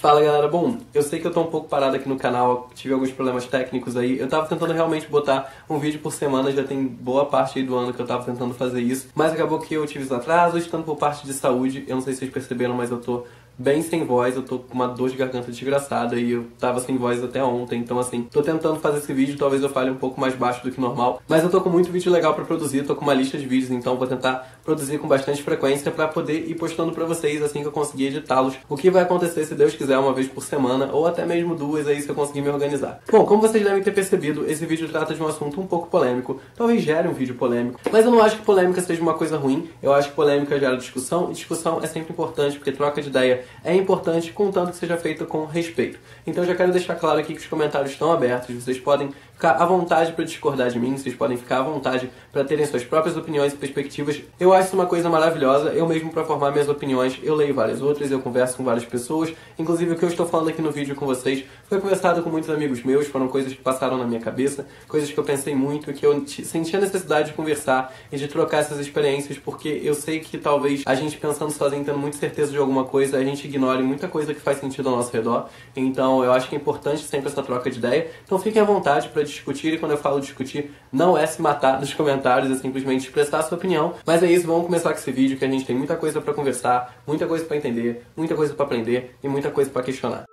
Fala galera, bom, eu sei que eu tô um pouco parado aqui no canal, tive alguns problemas técnicos aí, eu tava tentando realmente botar um vídeo por semana, já tem boa parte aí do ano que eu tava tentando fazer isso, mas acabou que eu tive os atrasos, tanto por parte de saúde, eu não sei se vocês perceberam, mas eu tô bem sem voz, eu tô com uma dor de garganta desgraçada e eu tava sem voz até ontem, então assim, tô tentando fazer esse vídeo, talvez eu fale um pouco mais baixo do que normal, mas eu tô com muito vídeo legal pra produzir, tô com uma lista de vídeos, então vou tentar produzir com bastante frequência pra poder ir postando pra vocês assim que eu conseguir editá-los. O que vai acontecer, se Deus quiser, uma vez por semana, ou até mesmo duas aí se eu conseguir me organizar. Bom, como vocês devem ter percebido, esse vídeo trata de um assunto um pouco polêmico, talvez gere um vídeo polêmico, mas eu não acho que polêmica seja uma coisa ruim, eu acho que polêmica gera discussão, e discussão é sempre importante, porque troca de ideia é importante, contanto que seja feita com respeito. Então eu já quero deixar claro aqui que os comentários estão abertos, vocês podem ficar à vontade para discordar de mim, vocês podem ficar à vontade para terem suas próprias opiniões e perspectivas. Eu acho isso uma coisa maravilhosa, eu mesmo para formar minhas opiniões, eu leio várias outras, eu converso com várias pessoas, inclusive o que eu estou falando aqui no vídeo com vocês foi conversado com muitos amigos meus, foram coisas que passaram na minha cabeça, coisas que eu pensei muito, que eu senti a necessidade de conversar e de trocar essas experiências, porque eu sei que talvez a gente pensando sozinho, tendo muita certeza de alguma coisa, a gente ignore muita coisa que faz sentido ao nosso redor, então eu acho que é importante sempre essa troca de ideia, então fiquem à vontade para discutir, e quando eu falo discutir, não é se matar nos comentários, é simplesmente expressar a sua opinião, mas é isso, vamos começar com esse vídeo que a gente tem muita coisa para conversar, muita coisa para entender, muita coisa para aprender e muita coisa para questionar.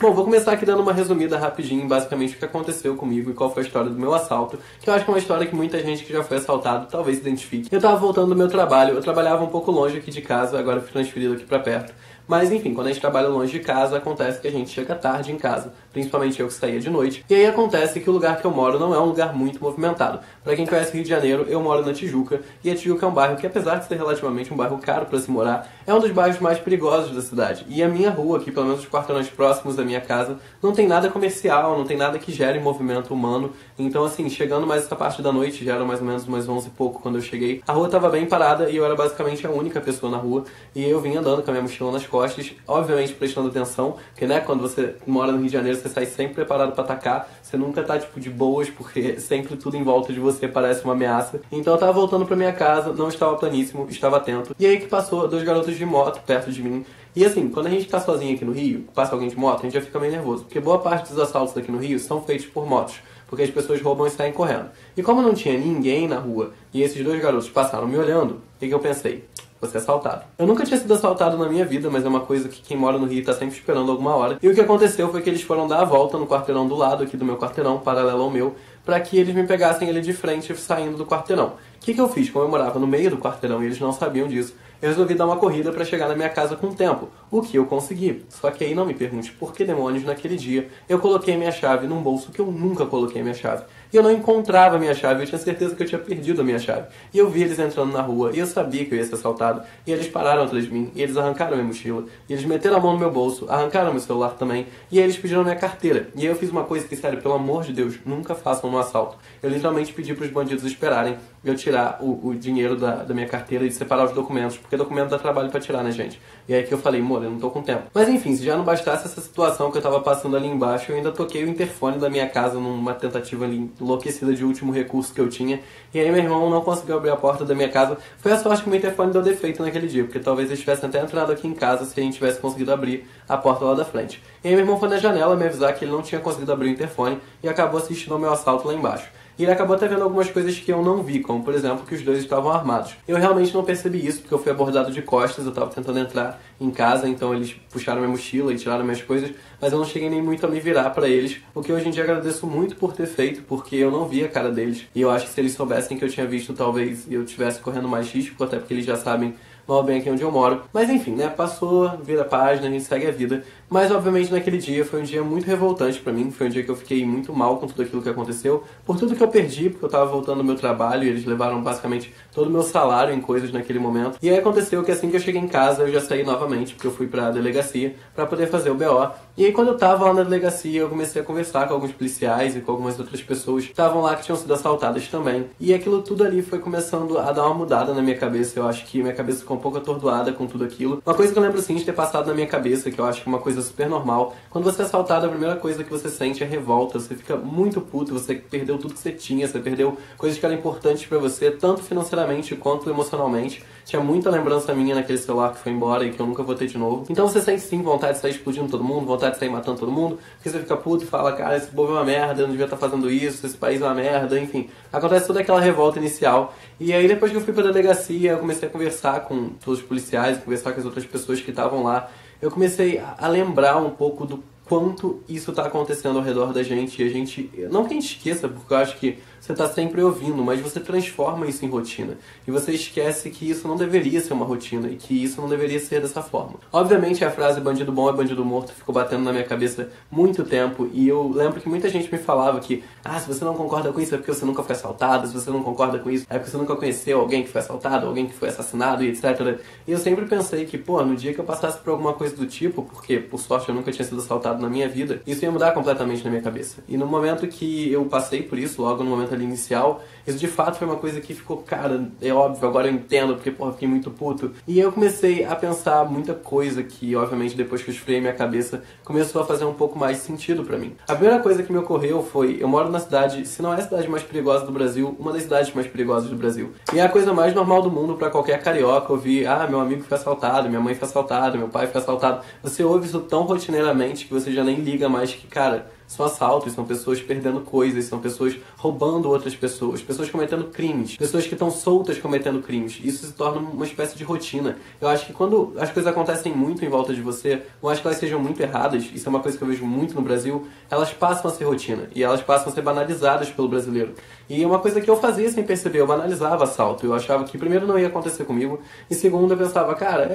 Bom, vou começar aqui dando uma resumida rapidinho em basicamente o que aconteceu comigo e qual foi a história do meu assalto, que eu acho que é uma história que muita gente que já foi assaltado talvez se identifique. Eu tava voltando do meu trabalho, eu trabalhava um pouco longe aqui de casa, agora fui transferido aqui pra perto. Mas enfim, quando a gente trabalha longe de casa, acontece que a gente chega tarde em casa, principalmente eu que saía de noite. E aí acontece que o lugar que eu moro não é um lugar muito movimentado. Pra quem conhece Rio de Janeiro, eu moro na Tijuca, e a Tijuca é um bairro que, apesar de ser relativamente um bairro caro pra se morar, é um dos bairros mais perigosos da cidade. E a minha rua aqui, pelo menos os quarteirões próximos da minha casa, não tem nada comercial, não tem nada que gere movimento humano. Então assim, chegando mais essa parte da noite, já era mais ou menos umas 11 e pouco quando eu cheguei, a rua tava bem parada e eu era basicamente a única pessoa na rua, e eu vim andando com a minha mochila nas costas, obviamente prestando atenção, porque né, quando você mora no Rio de Janeiro, você sai sempre preparado pra atacar, você nunca tá tipo de boas, porque sempre tudo em volta de você parece uma ameaça. Então eu tava voltando pra minha casa, não estava planíssimo, estava atento, e aí que passou dois garotos de moto perto de mim. E assim, quando a gente tá sozinho aqui no Rio, passa alguém de moto, a gente já fica meio nervoso, porque boa parte dos assaltos aqui no Rio são feitos por motos, porque as pessoas roubam e saem correndo. E como não tinha ninguém na rua, e esses dois garotos passaram me olhando, o que eu pensei? Vou ser assaltado. Eu nunca tinha sido assaltado na minha vida, mas é uma coisa que quem mora no Rio tá sempre esperando alguma hora. E o que aconteceu foi que eles foram dar a volta no quarteirão do lado aqui do meu quarteirão, paralelo ao meu, para que eles me pegassem ali de frente saindo do quarteirão. O que eu fiz? Como eu morava no meio do quarteirão e eles não sabiam disso, eu resolvi dar uma corrida para chegar na minha casa com tempo, o que eu consegui. Só que aí não me pergunte por que demônios naquele dia eu coloquei minha chave num bolso que eu nunca coloquei minha chave. E eu não encontrava a minha chave, eu tinha certeza que eu tinha perdido a minha chave. E eu vi eles entrando na rua, e eu sabia que eu ia ser assaltado, e eles pararam atrás de mim, e eles arrancaram minha mochila, e eles meteram a mão no meu bolso, arrancaram meu celular também, e aí eles pediram minha carteira. E aí eu fiz uma coisa que, sério, pelo amor de Deus, nunca façam no assalto. Eu literalmente pedi para os bandidos esperarem eu tirar o dinheiro da minha carteira e separar os documentos, porque documento dá trabalho pra tirar, né, gente? E aí que eu falei, amor, eu não tô com tempo. Mas enfim, se já não bastasse essa situação que eu tava passando ali embaixo, eu ainda toquei o interfone da minha casa numa tentativa ali enlouquecida de último recurso que eu tinha, e aí meu irmão não conseguiu abrir a porta da minha casa. Foi a sorte que o meu interfone deu defeito naquele dia, porque talvez eles tivessem até entrado aqui em casa se a gente tivesse conseguido abrir a porta lá da frente. E aí meu irmão foi na janela me avisar que ele não tinha conseguido abrir o interfone e acabou assistindo ao meu assalto lá embaixo. E ele acabou até vendo algumas coisas que eu não vi, como por exemplo que os dois estavam armados. Eu realmente não percebi isso, porque eu fui abordado de costas, eu estava tentando entrar em casa, então eles puxaram minha mochila e tiraram minhas coisas, mas eu não cheguei nem muito a me virar pra eles, o que hoje em dia agradeço muito por ter feito, porque eu não vi a cara deles, e eu acho que se eles soubessem que eu tinha visto, talvez eu estivesse correndo mais risco, até porque eles já sabem mal bem aqui onde eu moro. Mas enfim, né, passou, vira a página, a gente segue a vida. Mas obviamente naquele dia foi um dia muito revoltante pra mim, foi um dia que eu fiquei muito mal com tudo aquilo que aconteceu, por tudo que eu perdi, porque eu tava voltando do meu trabalho e eles levaram basicamente todo o meu salário em coisas naquele momento. E aí aconteceu que assim que eu cheguei em casa eu já saí novamente, porque eu fui pra delegacia pra poder fazer o BO. E aí quando eu tava lá na delegacia eu comecei a conversar com alguns policiais e com algumas outras pessoas que estavam lá que tinham sido assaltadas também. E aquilo tudo ali foi começando a dar uma mudada na minha cabeça, eu acho que minha cabeça ficou um pouco atordoada com tudo aquilo. Uma coisa que eu lembro assim de ter passado na minha cabeça, que eu acho que é uma coisa super normal. Quando você é assaltado, a primeira coisa que você sente é revolta, você fica muito puto, você perdeu tudo que você tinha, você perdeu coisas que eram importantes pra você, tanto financeiramente quanto emocionalmente. Tinha muita lembrança minha naquele celular que foi embora e que eu nunca vou ter de novo. Então você sente sim vontade de sair explodindo todo mundo, vontade de sair matando todo mundo, porque você fica puto e fala, cara, esse povo é uma merda, eu não devia estar fazendo isso, esse país é uma merda, enfim. Acontece toda aquela revolta inicial. E aí depois que eu fui pra delegacia, eu comecei a conversar com todos os policiais, conversar com as outras pessoas que estavam lá. Eu comecei a lembrar um pouco do quanto isso está acontecendo ao redor da gente. E a gente, não que a gente esqueça, porque eu acho que você está sempre ouvindo, mas você transforma isso em rotina. E você esquece que isso não deveria ser uma rotina e que isso não deveria ser dessa forma. Obviamente a frase bandido bom é bandido morto ficou batendo na minha cabeça muito tempo, e eu lembro que muita gente me falava que se você não concorda com isso é porque você nunca foi assaltado, se você não concorda com isso é porque você nunca conheceu alguém que foi assaltado, alguém que foi assassinado e etc. E eu sempre pensei que, no dia que eu passasse por alguma coisa do tipo, porque por sorte eu nunca tinha sido assaltado na minha vida, isso ia mudar completamente na minha cabeça. E no momento que eu passei por isso, logo no momento ali inicial, isso de fato foi uma coisa que ficou, cara, é óbvio, agora eu entendo, porque, fiquei muito puto. E eu comecei a pensar muita coisa que, obviamente, depois que eu esfriei minha cabeça, começou a fazer um pouco mais sentido pra mim. A primeira coisa que me ocorreu foi, eu moro na cidade, se não é a cidade mais perigosa do Brasil, uma das cidades mais perigosas do Brasil. E é a coisa mais normal do mundo pra qualquer carioca ouvir, meu amigo foi assaltado, minha mãe foi assaltada, meu pai foi assaltado. Você ouve isso tão rotineiramente que você já nem liga mais que, cara, são assaltos, são pessoas perdendo coisas, são pessoas roubando outras pessoas, pessoas cometendo crimes, pessoas que estão soltas cometendo crimes. Isso se torna uma espécie de rotina. Eu acho que quando as coisas acontecem muito em volta de você, não acho que elas sejam muito erradas, isso é uma coisa que eu vejo muito no Brasil, elas passam a ser rotina, e elas passam a ser banalizadas pelo brasileiro. E é uma coisa que eu fazia sem perceber, eu banalizava assalto, eu achava que primeiro não ia acontecer comigo, e segundo eu pensava, cara,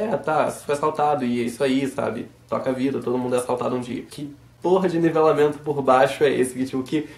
você foi assaltado, e é isso aí, sabe? Toca a vida, todo mundo é assaltado um dia. Que porra de nivelamento por baixo é esse?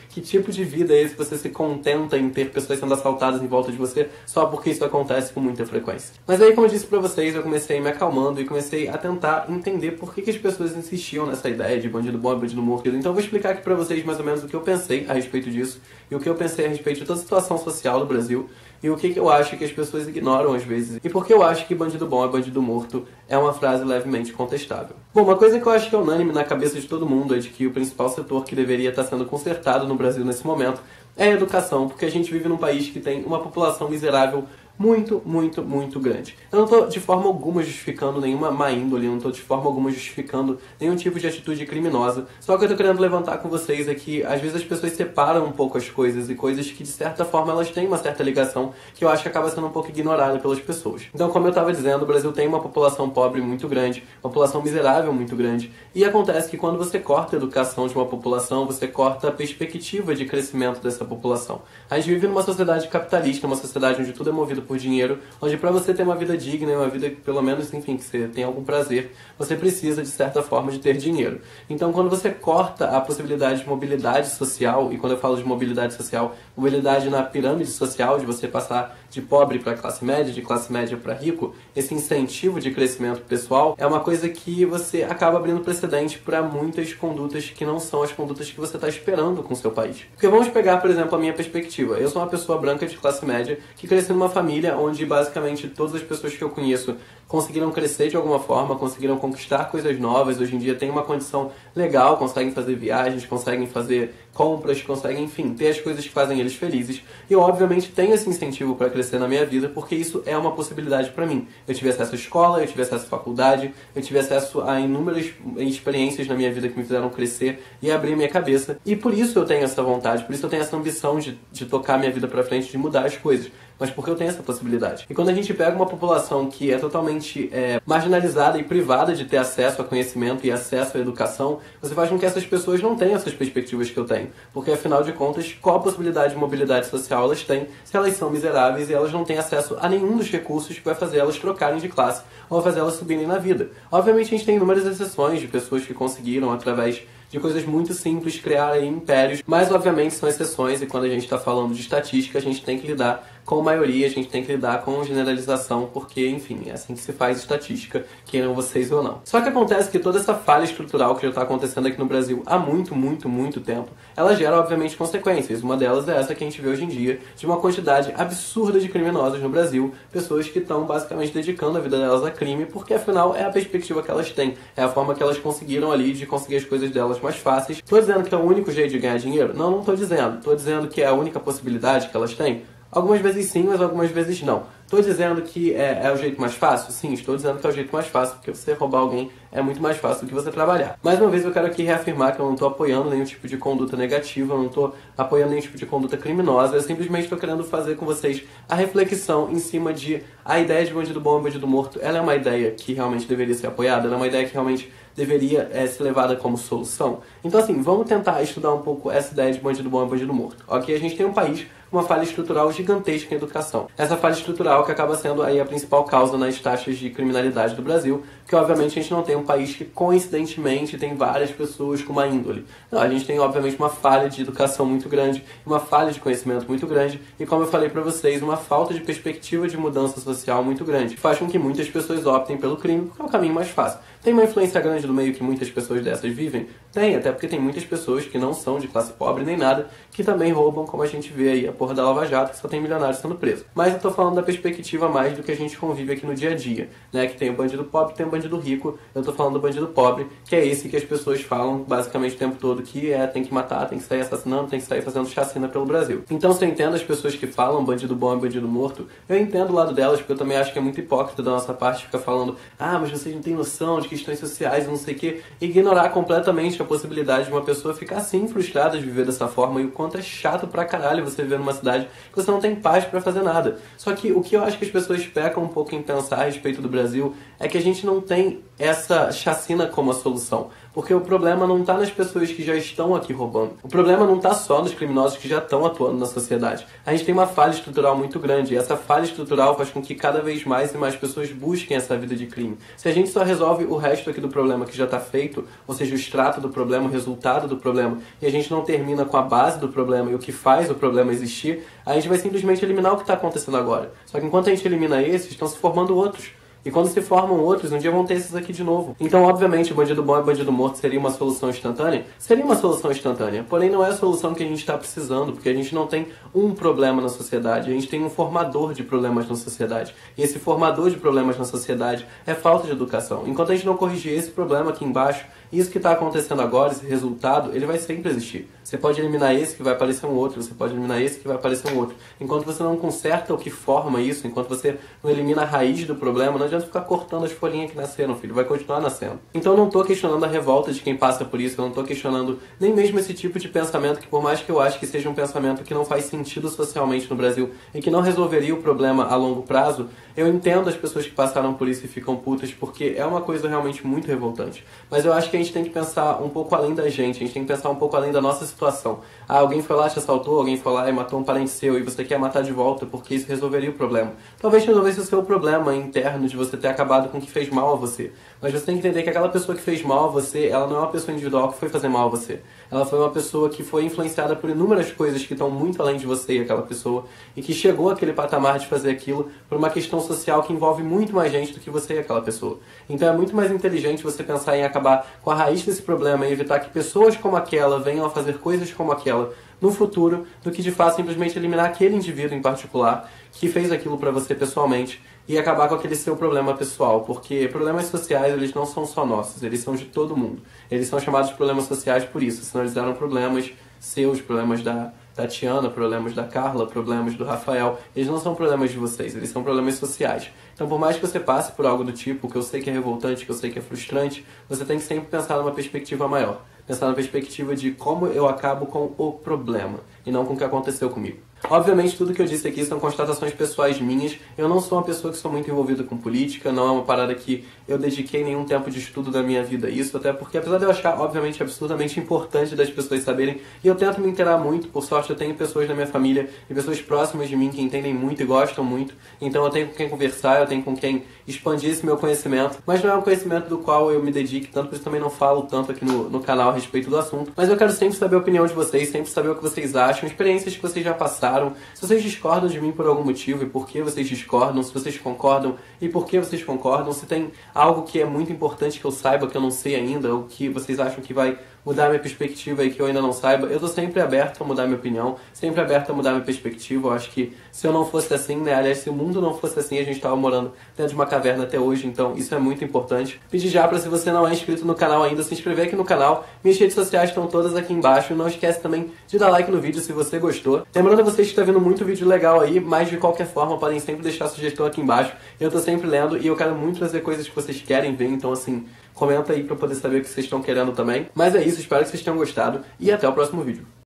Que tipo de vida é esse que você se contenta em ter pessoas sendo assaltadas em volta de você só porque isso acontece com muita frequência? Mas aí, como eu disse pra vocês, eu comecei me acalmando e comecei a tentar entender por que as pessoas insistiam nessa ideia de bandido bom e bandido morto. Então eu vou explicar aqui pra vocês mais ou menos o que eu pensei a respeito disso e o que eu pensei a respeito de toda a situação social do Brasil e o que eu acho que as pessoas ignoram às vezes. E por que eu acho que bandido bom é bandido morto é uma frase levemente contestável. Bom, uma coisa que eu acho que é unânime na cabeça de todo mundo é de que o principal setor que deveria estar sendo consertado no Brasil nesse momento é a educação, porque a gente vive num país que tem uma população miserável muito, muito, muito grande. Eu não estou de forma alguma justificando nenhuma má índole, não estou de forma alguma justificando nenhum tipo de atitude criminosa. Só que eu estou querendo levantar com vocês é que às vezes as pessoas separam um pouco as coisas e coisas que de certa forma elas têm uma certa ligação que eu acho que acaba sendo um pouco ignorada pelas pessoas. Então, como eu estava dizendo, o Brasil tem uma população pobre muito grande, uma população miserável muito grande, e acontece que quando você corta a educação de uma população, você corta a perspectiva de crescimento dessa população. A gente vive numa sociedade capitalista, uma sociedade onde tudo é movido por dinheiro, onde para você ter uma vida digna, uma vida que pelo menos, enfim, que você tenha algum prazer, você precisa de certa forma de ter dinheiro. Então, quando você corta a possibilidade de mobilidade social, e quando eu falo de mobilidade social, mobilidade na pirâmide social, de você passar de pobre para classe média, de classe média para rico, esse incentivo de crescimento pessoal é uma coisa que você acaba abrindo precedente para muitas condutas que não são as condutas que você está esperando com o seu país. Porque vamos pegar, por exemplo, a minha perspectiva. Eu sou uma pessoa branca de classe média que cresci numa família onde basicamente todas as pessoas que eu conheço conseguiram crescer de alguma forma, conseguiram conquistar coisas novas, hoje em dia tem uma condição legal, conseguem fazer viagens, conseguem fazer compras, conseguem, enfim, ter as coisas que fazem eles felizes. E eu, obviamente, tenho esse incentivo para crescer na minha vida, porque isso é uma possibilidade para mim. Eu tive acesso à escola, eu tive acesso à faculdade, eu tive acesso a inúmeras experiências na minha vida que me fizeram crescer e abrir minha cabeça. E por isso eu tenho essa vontade, por isso eu tenho essa ambição de tocar minha vida para frente, de mudar as coisas. Mas porque eu tenho essa possibilidade. E quando a gente pega uma população que é totalmente marginalizada e privada de ter acesso a conhecimento e acesso à educação, você faz com que essas pessoas não tenham essas perspectivas que eu tenho. Porque, afinal de contas, qual a possibilidade de mobilidade social elas têm se elas são miseráveis e elas não têm acesso a nenhum dos recursos que vai fazer elas trocarem de classe ou fazer elas subirem na vida? Obviamente, a gente tem inúmeras exceções de pessoas que conseguiram, através de coisas muito simples, criar impérios, mas obviamente são exceções e quando a gente está falando de estatística, a gente tem que lidar com maioria, a gente tem que lidar com generalização, porque, enfim, é assim que se faz estatística, queiram vocês ou não. Só que acontece que toda essa falha estrutural que já está acontecendo aqui no Brasil há muito tempo, ela gera, obviamente, consequências. Uma delas é essa que a gente vê hoje em dia, de uma quantidade absurda de criminosos no Brasil, pessoas que estão basicamente dedicando a vida delas a crime, porque afinal é a perspectiva que elas têm, é a forma que elas conseguiram ali de conseguir as coisas delas mais fáceis. Tô dizendo que é o único jeito de ganhar dinheiro? Não tô dizendo. Tô dizendo que é a única possibilidade que elas têm? Algumas vezes sim, mas algumas vezes não. Estou dizendo que é o jeito mais fácil? Sim, estou dizendo que é o jeito mais fácil, porque você roubar alguém é muito mais fácil do que você trabalhar. Mais uma vez eu quero aqui reafirmar que eu não estou apoiando nenhum tipo de conduta negativa, eu não estou apoiando nenhum tipo de conduta criminosa, eu simplesmente estou querendo fazer com vocês a reflexão em cima de a ideia de bandido bom e bandido morto. Ela é uma ideia que realmente deveria ser apoiada, ela é uma ideia que realmente deveria ser levada como solução. Então assim, vamos tentar estudar um pouco essa ideia de bandido bom e bandido morto. Ok, a gente tem um país com uma falha estrutural gigantesca em educação. Essa falha estrutural que acaba sendo aí a principal causa nas taxas de criminalidade do Brasil, que obviamente a gente não tem um país que coincidentemente tem várias pessoas com uma índole. Não, a gente tem obviamente uma falha de educação muito grande, uma falha de conhecimento muito grande e, como eu falei para vocês, uma falta de perspectiva de mudança social muito grande, que faz com que muitas pessoas optem pelo crime porque é o caminho mais fácil. Tem uma influência grande no meio que muitas pessoas dessas vivem? Tem, até porque tem muitas pessoas que não são de classe pobre nem nada, que também roubam, como a gente vê aí, a porra da Lava Jato, que só tem milionários sendo presos. Mas eu tô falando da perspectiva mais do que a gente convive aqui no dia a dia, né? Que tem o bandido pobre, tem o bandido rico, eu tô falando do bandido pobre, que é esse que as pessoas falam basicamente o tempo todo, que tem que matar, tem que sair assassinando, tem que sair fazendo chacina pelo Brasil. Então, se eu entendo as pessoas que falam bandido bom e bandido morto, eu entendo o lado delas, porque eu também acho que é muito hipócrita da nossa parte ficar falando, mas vocês não têm noção de questões sociais, não sei o quê, ignorar completamente a possibilidade de uma pessoa ficar assim frustrada de viver dessa forma e o quanto é chato pra caralho você viver numa cidade que você não tem paz pra fazer nada. Só que o que eu acho que as pessoas pecam um pouco em pensar a respeito do Brasil é que a gente não tem essa chacina como a solução. Porque o problema não está nas pessoas que já estão aqui roubando. O problema não está só nos criminosos que já estão atuando na sociedade. A gente tem uma falha estrutural muito grande e essa falha estrutural faz com que cada vez mais e mais pessoas busquem essa vida de crime. Se a gente só resolve o resto aqui do problema que já está feito, ou seja, o extrato do problema, o resultado do problema, e a gente não termina com a base do problema e o que faz o problema existir, a gente vai simplesmente eliminar o que está acontecendo agora. Só que enquanto a gente elimina esses, estão se formando outros. E quando se formam outros, um dia vão ter esses aqui de novo. Então, obviamente, o bandido bom e bandido morto seria uma solução instantânea? Seria uma solução instantânea. Porém, não é a solução que a gente está precisando, porque a gente não tem um problema na sociedade. A gente tem um formador de problemas na sociedade. E esse formador de problemas na sociedade é falta de educação. Enquanto a gente não corrigir esse problema aqui embaixo, isso que está acontecendo agora, esse resultado, ele vai sempre existir. Você pode eliminar esse que vai aparecer um outro, você pode eliminar esse que vai aparecer um outro. Enquanto você não conserta o que forma isso, enquanto você não elimina a raiz do problema, não adianta ficar cortando as folhinhas que nasceram, filho, vai continuar nascendo. Então eu não estou questionando a revolta de quem passa por isso, eu não estou questionando nem mesmo esse tipo de pensamento que, por mais que eu ache que seja um pensamento que não faz sentido socialmente no Brasil e que não resolveria o problema a longo prazo, eu entendo as pessoas que passaram por isso e ficam putas, porque é uma coisa realmente muito revoltante. Mas eu acho que a gente tem que pensar um pouco além da gente, a gente tem que pensar um pouco além da nossa situação. Alguém foi lá, te assaltou, alguém foi lá e matou um parente seu e você quer matar de volta porque isso resolveria o problema. Talvez resolvesse o seu problema interno de você ter acabado com o que fez mal a você. Mas você tem que entender que aquela pessoa que fez mal a você, ela não é uma pessoa individual que foi fazer mal a você. Ela foi uma pessoa que foi influenciada por inúmeras coisas que estão muito além de você e aquela pessoa, e que chegou àquele patamar de fazer aquilo por uma questão social que envolve muito mais gente do que você e aquela pessoa. Então é muito mais inteligente você pensar em acabar com a raiz desse problema e evitar que pessoas como aquela venham a fazer coisas como aquela no futuro, do que de fato simplesmente eliminar aquele indivíduo em particular que fez aquilo pra você pessoalmente e acabar com aquele seu problema pessoal, porque problemas sociais, eles não são só nossos, eles são de todo mundo. Eles são chamados de problemas sociais por isso, senão eles eram problemas seus, problemas da Tatiana, problemas da Carla, problemas do Rafael. Eles não são problemas de vocês, eles são problemas sociais. Então, por mais que você passe por algo do tipo, que eu sei que é revoltante, que eu sei que é frustrante, você tem que sempre pensar numa perspectiva maior. Pensar na perspectiva de como eu acabo com o problema, e não com o que aconteceu comigo. Obviamente, tudo que eu disse aqui são constatações pessoais minhas. Eu não sou uma pessoa que sou muito envolvida com política, não é uma parada que eu dediquei nenhum tempo de estudo da minha vida a isso, até porque, apesar de eu achar, obviamente, absurdamente importante das pessoas saberem, e eu tento me inteirar muito, por sorte eu tenho pessoas na minha família e pessoas próximas de mim que entendem muito e gostam muito, então eu tenho com quem conversar, eu tenho com quem expandir esse meu conhecimento, mas não é um conhecimento do qual eu me dedique tanto, por isso também não falo tanto aqui no canal a respeito do assunto, mas eu quero sempre saber a opinião de vocês, sempre saber o que vocês acham, experiências que vocês já passaram, acharam, se vocês discordam de mim por algum motivo e por que vocês discordam, se vocês concordam e por que vocês concordam, se tem algo que é muito importante que eu saiba que eu não sei ainda, ou que vocês acham que vai mudar minha perspectiva e que eu ainda não saiba, eu tô sempre aberto a mudar minha opinião, sempre aberto a mudar minha perspectiva. Eu acho que se eu não fosse assim, né, aliás, se o mundo não fosse assim, a gente tava morando dentro de uma caverna até hoje, então isso é muito importante. Pedir já pra, se você não é inscrito no canal ainda, se inscrever aqui no canal. Minhas redes sociais estão todas aqui embaixo. Não esquece também de dar like no vídeo se você gostou. Lembrando a vocês que tá vendo muito vídeo legal aí, mas de qualquer forma podem sempre deixar a sugestão aqui embaixo. Eu tô sempre lendo e eu quero muito trazer coisas que vocês querem ver, então assim, comenta aí pra eu poder saber o que vocês estão querendo também. Mas é isso, espero que vocês tenham gostado e até o próximo vídeo.